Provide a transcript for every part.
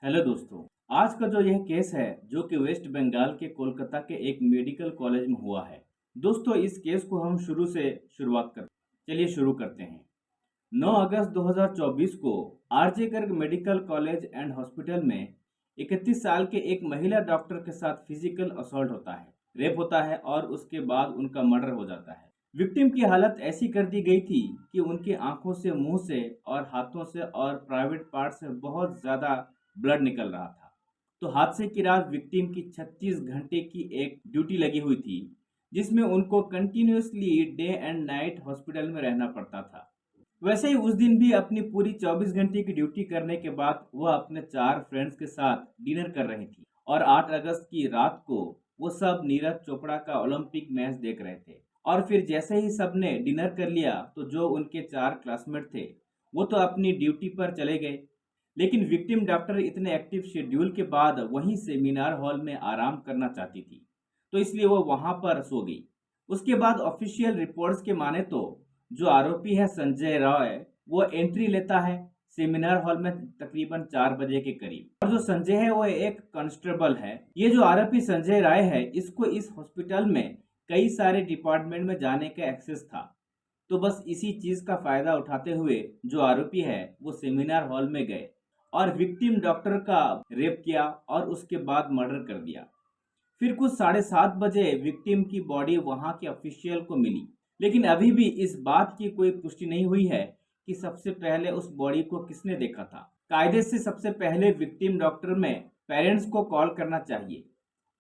Hello दोस्तों। आज का जो यह केस है जो कि वेस्ट बंगाल के कोलकाता के एक मेडिकल कॉलेज में हुआ है। दोस्तों, इस केस को हम शुरुआत कर चलिए शुरू करते हैं। 9 अगस्त 2024 को RJ Garg medical college and hospital में 31 साल के एक महिला डॉक्टर के साथ फिजिकल असॉल्ट होता है, रेप होता है और उसके बाद उनका मर्डर हो जाता है। विक्टिम की हालत ऐसी कर दी गई थी कि उनकी आंखों से, मुंह से और हाथों से और प्राइवेट पार्ट से बहुत ज्यादा ब्लड निकल रहा था। तो हादसे की रात विक्टिम की 36 घंटे की एक ड्यूटी लगी हुई थी, जिसमें उनको continuously day and night hospital में रहना पड़ता था। वैसे ही उस दिन भी अपनी पूरी 24 घंटे की ड्यूटी करने के बाद वह अपने 4 फ्रेंड्स के साथ डिनर कर रही थी और 8 अगस्त की रात को वो सब नीरज चोपड़ा का ओलंपिक मैच देख रहे थे। और फिर जैसे ही सबने डिनर कर लिया तो जो उनके 4 क्लासमेट थे वो तो अपनी ड्यूटी पर चले गए, लेकिन विक्टिम डॉक्टर इतने एक्टिव शेड्यूल के बाद वहीं सेमिनार हॉल में आराम करना चाहती थी, तो इसलिए वो वहां पर सो गई। उसके बाद ऑफिशियल रिपोर्ट्स के माने तो जो आरोपी है संजय रॉय, वो एंट्री लेता है सेमिनार हॉल में तकरीबन 4 बजे के करीब। और जो संजय है वो एक कांस्टेबल है। ये जो आरोपी संजय राय है, इसको इस हॉस्पिटल में कई सारे डिपार्टमेंट में जाने का एक्सेस था। तो बस इसी चीज का फायदा उठाते हुए जो आरोपी है वो सेमिनार हॉल में गए और विक्टिम डॉक्टर का रेप किया और उसके बाद मर्डर कर दिया। फिर कुछ 7:30 बजे विक्टिम की बॉडी वहां के ऑफिशियल को मिली, लेकिन अभी भी इस बात की कोई पुष्टि नहीं हुई है कि सबसे पहले उस बॉडी को किसने देखा था। कायदे से सबसे पहले विक्टिम डॉक्टर में पेरेंट्स को कॉल करना चाहिए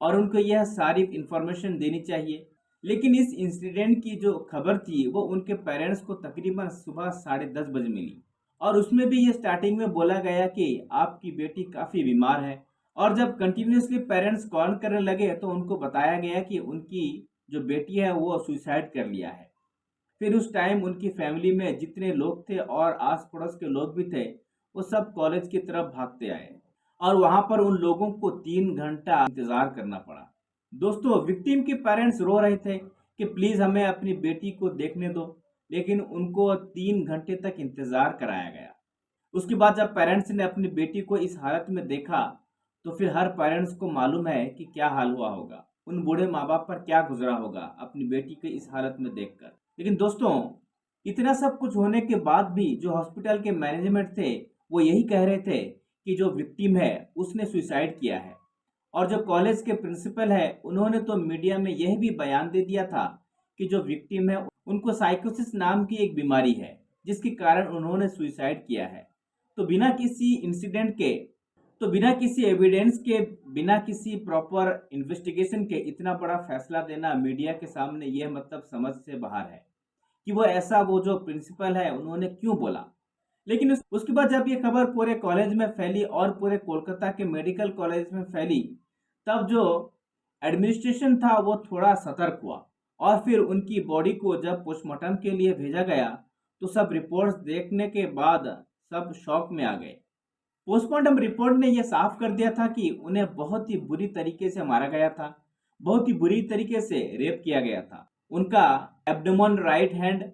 और उनको यह सारी इंफॉर्मेशन देनी चाहिए। लेकिन इस इंसिडेंट की जो खबर थी वो उनके पेरेंट्स को तकरीबन सुबह 10:30 बजे मिली और उसमें भी ये स्टार्टिंग में बोला गया कि आपकी बेटी काफ़ी बीमार है। और जब कंटिन्यूसली पेरेंट्स कॉल करने लगे तो उनको बताया गया कि उनकी जो बेटी है वो सुसाइड कर लिया है। फिर उस टाइम उनकी फैमिली में जितने लोग थे और आस पड़ोस के लोग भी थे, वो सब कॉलेज की तरफ भागते आए और वहां पर उन लोगों को 3 घंटा इंतजार करना पड़ा। दोस्तों, विक्टिम के पेरेंट्स रो रहे थे कि प्लीज हमें अपनी बेटी को देखने दो, लेकिन उनको 3 घंटे तक इंतजार कराया गया। उसके बाद जब पेरेंट्स ने अपनी बेटी को इस हालत में देखा तो फिर हर पेरेंट्स को मालूम है कि क्या हाल हुआ होगा, उन बूढ़े माँ बाप पर क्या गुजरा होगा अपनी बेटी को इस हालत में देखकर। लेकिन दोस्तों, इतना सब कुछ होने के बाद भी जो हॉस्पिटल के मैनेजमेंट थे वो यही कह रहे थे कि जो विक्टिम है उसने सुसाइड किया है। और जो कॉलेज के प्रिंसिपल है उन्होंने तो मीडिया में यह भी बयान दे दिया था कि जो विक्टिम है उनको साइकोसिस नाम की एक बीमारी है जिसके कारण उन्होंने सुसाइड किया है। तो बिना किसी इंसिडेंट के, तो बिना किसी एविडेंस के, बिना किसी प्रॉपर इन्वेस्टिगेशन के इतना बड़ा फैसला देना मीडिया के सामने यह मतलब समझ से बाहर है कि वो जो प्रिंसिपल है उन्होंने क्यों बोला। लेकिन उसके बाद जब ये खबर पूरे कॉलेज में फैली और पूरे कोलकाता के मेडिकल कॉलेज में फैली, तब जो एडमिनिस्ट्रेशन था वो थोड़ा सतर्क हुआ और फिर उनकी बॉडी को जब पोस्टमार्टम के लिए भेजा गया तो सब रिपोर्ट्स देखने के बाद सब शॉक में आ गए। पोस्टमार्टम रिपोर्ट ने यह साफ कर दिया था कि उन्हें बहुत ही बुरी तरीके से मारा गया था, बहुत ही बुरी तरीके से रेप किया गया था। उनका एब्डोमेन राइट हैंड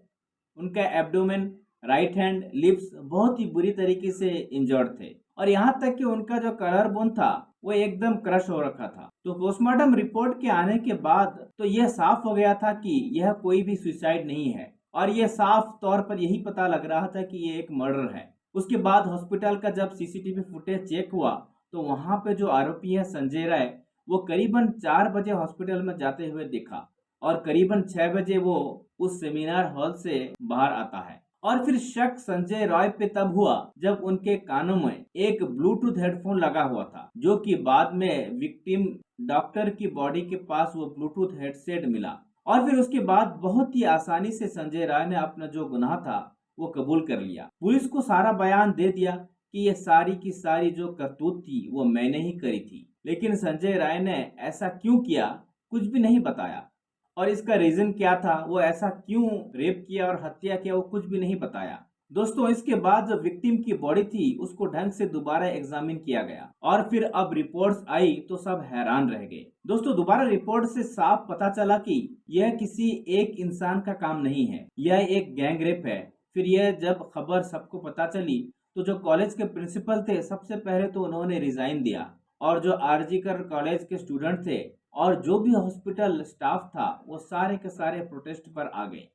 उनका एब्डोमेन राइट हैंड लिप्स बहुत ही बुरी तरीके से इंजर्ड थे और यहाँ तक कि उनका जो कलर बोन था वो एकदम क्रश हो रखा था। तो पोस्टमार्टम रिपोर्ट के आने के बाद तो यह साफ हो गया था कि यह कोई भी सुसाइड नहीं है और यह साफ तौर पर यही पता लग रहा था कि यह एक मर्डर है। उसके बाद हॉस्पिटल का जब सीसीटीवी फुटेज चेक हुआ तो वहां पे जो आरोपी है संजय राय, वो करीबन 4 बजे हॉस्पिटल में जाते हुए दिखा और करीबन 6 बजे वो उस सेमिनार हॉल से बाहर आता है। और फिर शक संजय रॉय पे तब हुआ जब उनके कानों में एक ब्लूटूथ हेडफोन लगा हुआ था, जो कि बाद में विक्टिम डॉक्टर की बॉडी के पास वो ब्लूटूथ हेडसेट मिला। और फिर उसके बाद बहुत ही आसानी से संजय राय ने अपना जो गुनाह था वो कबूल कर लिया। पुलिस को सारा बयान दे दिया कि ये सारी की सारी जो करतूत थी वो मैंने ही करी थी। लेकिन संजय राय ने ऐसा क्यों किया कुछ भी नहीं बताया और इसका रीजन क्या था, वो ऐसा क्यों रेप किया और हत्या किया, वो कुछ भी नहीं बताया। दोस्तों, इसके बाद जो विक्टिम की बॉडी थी उसको ढंग से दोबारा एग्जामिन किया गया और फिर अब रिपोर्ट्स आई तो सब हैरान रह गए। दोस्तों, दोबारा रिपोर्ट से साफ पता चला कि यह किसी एक इंसान का काम नहीं है, यह एक गैंग रेप है। फिर यह जब खबर सबको पता चली तो जो कॉलेज के प्रिंसिपल थे सबसे पहले तो उन्होंने रिजाइन दिया, और जो आरजीकर कॉलेज के स्टूडेंट थे और जो भी हॉस्पिटल स्टाफ था वो सारे के सारे प्रोटेस्ट पर आ गए।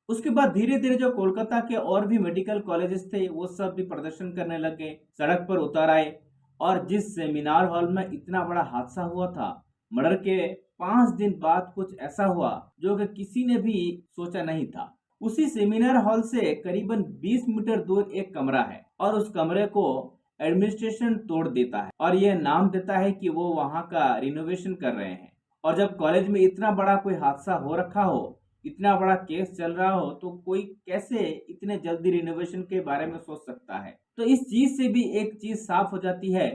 उसके बाद धीरे धीरे जो कोलकाता के और भी मेडिकल कॉलेजेस थे वो सब भी प्रदर्शन करने लग गए, सड़क पर उतर आए। और जिस सेमिनार हॉल में इतना बड़ा हादसा हुआ था, मर्डर के 5 दिन बाद कुछ ऐसा हुआ जो कि किसी ने भी सोचा नहीं था। उसी सेमिनार हॉल से करीबन 20 मीटर दूर एक कमरा है, और उस कमरे को एडमिनिस्ट्रेशन तोड़ देता है और यह नाम देता है कि वो वहां का रिनोवेशन कर रहे हैं। और जब कॉलेज में इतना बड़ा कोई हादसा हो रखा हो, इतना बड़ा केस चल रहा हो, तो कोई कैसे इतने जल्दी रिनोवेशन के बारे में सोच सकता है। तो इस चीज से भी एक चीज साफ हो जाती है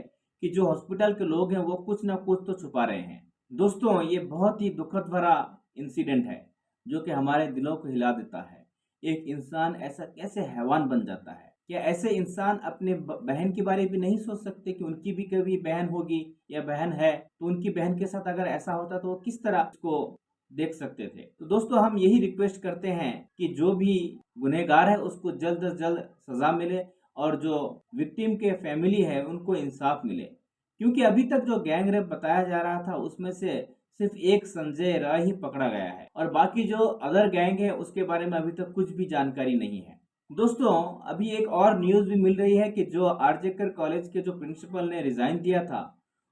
कि जो हॉस्पिटल के लोग हैं वो कुछ ना कुछ तो छुपा रहे हैं। दोस्तों, ये बहुत ही दुखद भरा इंसिडेंट है जो कि हमारे दिलों को हिला देता है। एक इंसान ऐसा कैसे हैवान बन जाता है? क्या ऐसे इंसान अपने बहन के बारे में भी नहीं सोच सकते कि उनकी भी कभी बहन होगी या बहन है, तो उनकी बहन के साथ अगर ऐसा होता तो वो किस तरह उसको देख सकते थे? तो दोस्तों, हम यही रिक्वेस्ट करते हैं कि जो भी गुनहगार है उसको जल्द से जल्द सजा मिले, और जो विक्टिम के फैमिली है उनको इंसाफ मिले। क्योंकि अभी तक जो गैंग रेप बताया जा रहा था उसमें से सिर्फ एक संजय राय ही पकड़ा गया है, और बाकी जो अदर गैंग है उसके बारे में अभी तक कुछ भी जानकारी नहीं है। दोस्तों, अभी एक और न्यूज भी मिल रही है कि जो आरजेकर कॉलेज के जो प्रिंसिपल ने रिजाइन दिया था,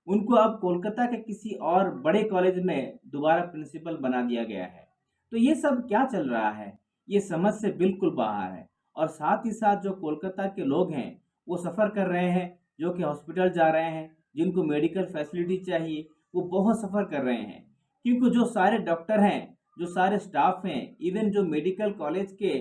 उनको अब कोलकाता के किसी और बड़े कॉलेज में दोबारा प्रिंसिपल बना दिया गया है। तो ये सब क्या चल रहा है, ये समझ से बिल्कुल बाहर है। और साथ ही साथ जो कोलकाता के लोग हैं वो सफ़र कर रहे हैं, जो कि हॉस्पिटल जा रहे हैं, जिनको मेडिकल फैसिलिटी चाहिए, वो बहुत सफ़र कर रहे हैं। क्योंकि जो सारे डॉक्टर हैं, जो सारे स्टाफ हैं, इवन जो मेडिकल कॉलेज के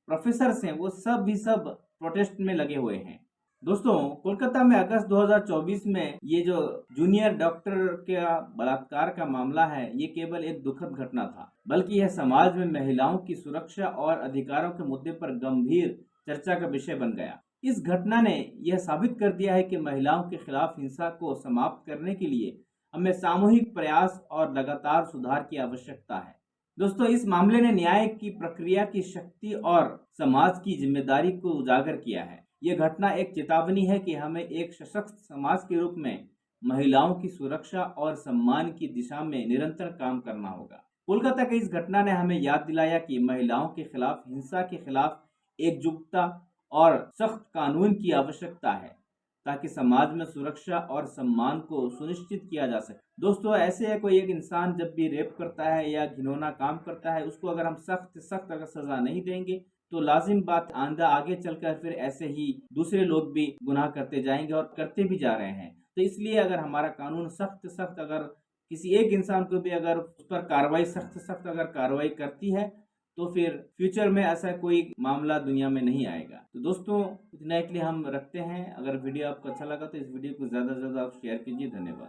प्रोफेसर्स हैं, वो सब भी सब प्रोटेस्ट में लगे हुए हैं। दोस्तों, कोलकाता में अगस्त 2024 में ये जो जूनियर डॉक्टर का बलात्कार का मामला है, ये केवल एक दुखद घटना था, बल्कि यह समाज में महिलाओं की सुरक्षा और अधिकारों के मुद्दे पर गंभीर चर्चा का विषय बन गया। इस घटना ने यह साबित कर दिया है कि महिलाओं के खिलाफ हिंसा को समाप्त करने के लिए हमें सामूहिक प्रयास और लगातार सुधार की आवश्यकता है। दोस्तों, इस मामले ने न्याय की प्रक्रिया की शक्ति और समाज की जिम्मेदारी को उजागर किया है। ये घटना एक चेतावनी है कि हमें एक सशक्त समाज के रूप में महिलाओं की सुरक्षा और सम्मान की दिशा में निरंतर काम करना होगा। कोलकाता की इस घटना ने हमें याद दिलाया कि महिलाओं के खिलाफ हिंसा के खिलाफ एकजुटता और सख्त कानून की आवश्यकता है, ताकि समाज में सुरक्षा और सम्मान को सुनिश्चित किया जा सके। दोस्तों, ऐसे है कोई एक इंसान जब भी रेप करता है या घिनौना काम करता है, उसको अगर हम सख्त सख्त अगर सजा नहीं देंगे तो लाजिम बात आंदा आगे चलकर फिर ऐसे ही दूसरे लोग भी गुनाह करते जाएंगे और करते भी जा रहे हैं। तो इसलिए अगर हमारा कानून सख्त सख्त अगर किसी एक इंसान को भी अगर उस पर कार्रवाई सख्त सख्त अगर कार्रवाई करती है, तो फिर फ्यूचर में ऐसा कोई मामला दुनिया में नहीं आएगा। तो दोस्तों, इतना के लिए हम रखते हैं। अगर वीडियो आपको अच्छा लगा तो इस वीडियो को ज़्यादा से ज़्यादा आप शेयर कीजिए। धन्यवाद।